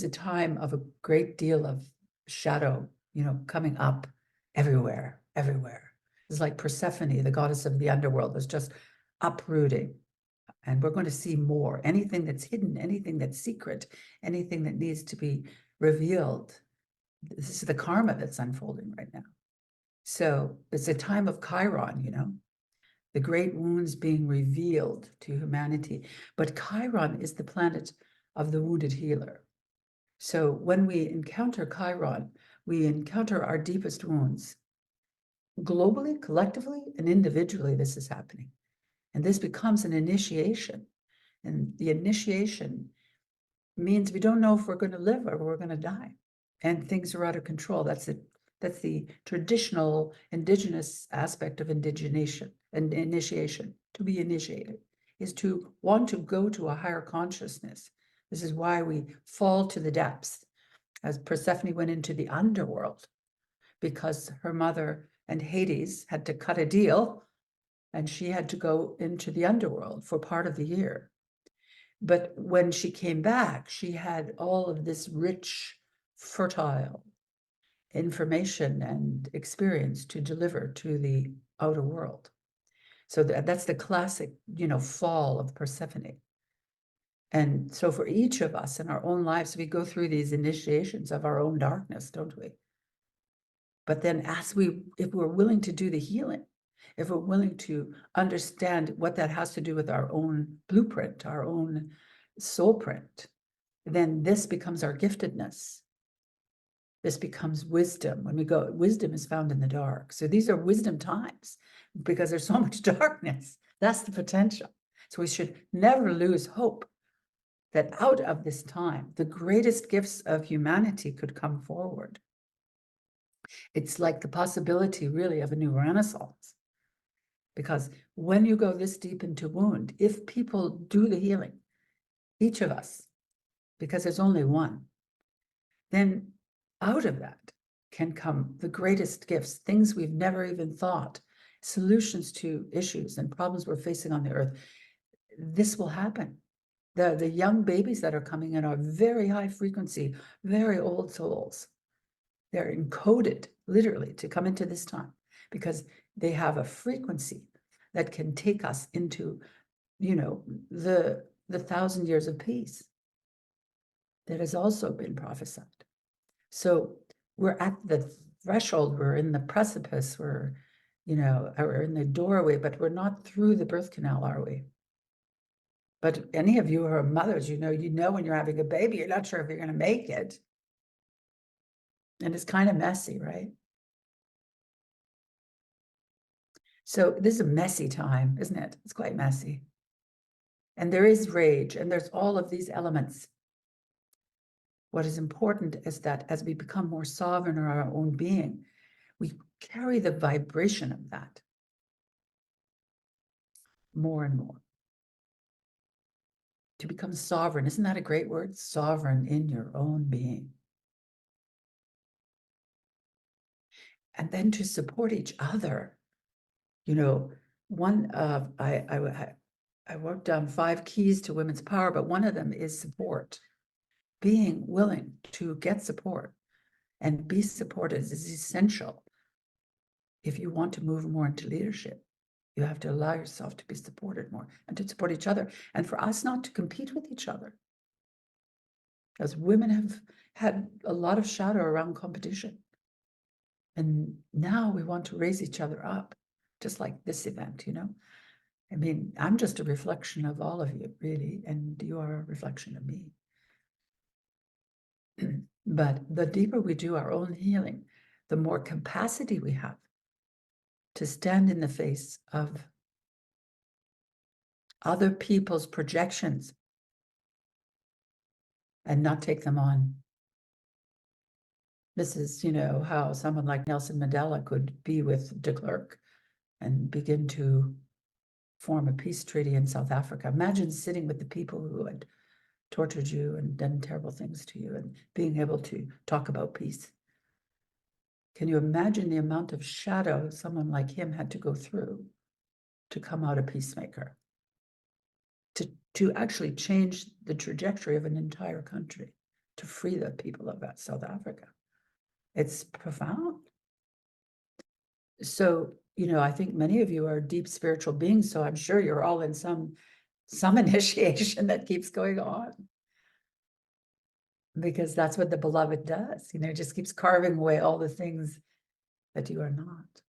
a time of a great deal of shadow, coming up everywhere. It's like Persephone, the goddess of the underworld, is just uprooting. And we're going to see more. Anything that's hidden, anything that's secret, anything that needs to be revealed. This is the karma that's unfolding right now. So it's a time of Chiron, the great wounds being revealed to humanity. But Chiron is the planet of the wounded healer. So when we encounter Chiron, we encounter our deepest wounds. Globally, collectively, and individually, this is happening. And this becomes an initiation. And the initiation means we don't know if we're going to live or we're going to die. And things are out of control. That's the traditional indigenous aspect of indigenation and initiation. To be initiated is to want to go to a higher consciousness. This is why we fall to the depths, as Persephone went into the underworld, because her mother and Hades had to cut a deal, and she had to go into the underworld for part of the year. But when she came back, she had all of this rich, fertile information and experience to deliver to the outer world. So that's the classic, fall of Persephone. And so for each of us in our own lives, we go through these initiations of our own darkness, don't we? But then if we're willing to do the healing, if we're willing to understand what that has to do with our own blueprint, our own soul print, then this becomes our giftedness. This becomes wisdom. When we go, wisdom is found in the dark. So these are wisdom times because there's so much darkness. That's the potential. So we should never lose hope that out of this time, the greatest gifts of humanity could come forward. It's like the possibility really of a new Renaissance. Because when you go this deep into wound, if people do the healing, each of us, because there's only one, then out of that can come the greatest gifts, things we've never even thought, solutions to issues and problems we're facing on the earth. This will happen. The young babies that are coming in are very high frequency, very old souls. They're encoded literally to come into this time because they have a frequency that can take us into, the 1,000 years of peace that has also been prophesied. So we're at the threshold, we're in the precipice, we're in the doorway, but we're not through the birth canal, are we? But any of you who are mothers, you know when you're having a baby, you're not sure if you're going to make it. And it's kind of messy, right? So this is a messy time, isn't it? It's quite messy. And there is rage, and there's all of these elements. What is important is that as we become more sovereign in our own being, we carry the vibration of that more and more. To become sovereign, isn't that a great word? Sovereign in your own being. And then to support each other. I wrote down 5 keys to women's power, but one of them is support. Being willing to get support and be supported is essential. If you want to move more into leadership, you have to allow yourself to be supported more and to support each other. And for us not to compete with each other. Because women have had a lot of shadow around competition. And now we want to raise each other up, just like this event, I mean, I'm just a reflection of all of you, really, and you are a reflection of me. But the deeper we do our own healing, the more capacity we have to stand in the face of other people's projections and not take them on. This is, how someone like Nelson Mandela could be with de Klerk and begin to form a peace treaty in South Africa. Imagine sitting with the people who had tortured you and done terrible things to you and being able to talk about peace. Can you imagine the amount of shadow someone like him had to go through to come out a peacemaker? To actually change the trajectory of an entire country, to free the people of South Africa. It's profound. So, I think many of you are deep spiritual beings, so I'm sure you're all in some initiation that keeps going on. Because that's what the beloved does, just keeps carving away all the things that you are not.